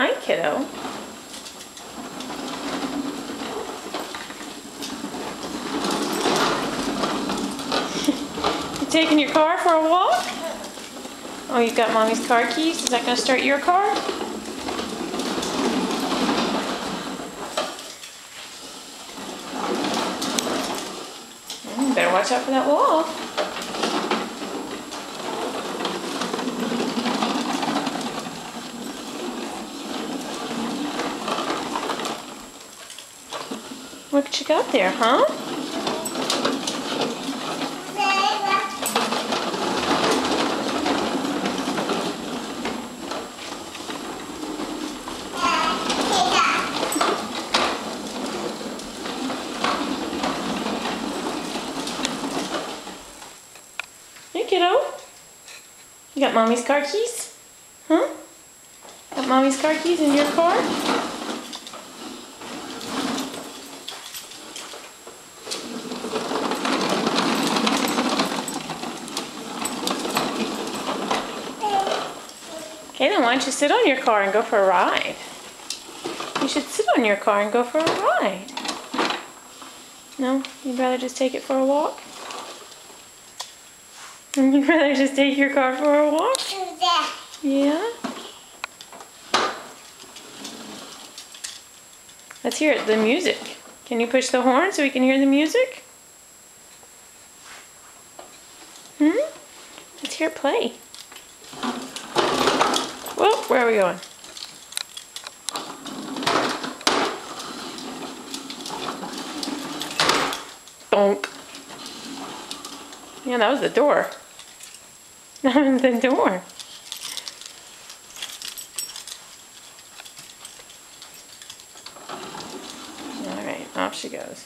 Hi, kiddo. You taking your car for a walk? Oh, you've got Mommy's car keys? Is that going to start your car? Better watch out for that wall. What you got there, huh? Hey, kiddo. You got Mommy's car keys? Huh? Got Mommy's car keys in your car? Okay, then why don't you sit on your car and go for a ride? You should sit on your car and go for a ride. No? You'd rather just take it for a walk? You'd rather just take your car for a walk? Yeah? Let's hear it, the music. Can you push the horn so we can hear the music? Let's hear it play. Whoa, where are we going? Donk. Yeah, that was the door. That was the door. All right, off she goes.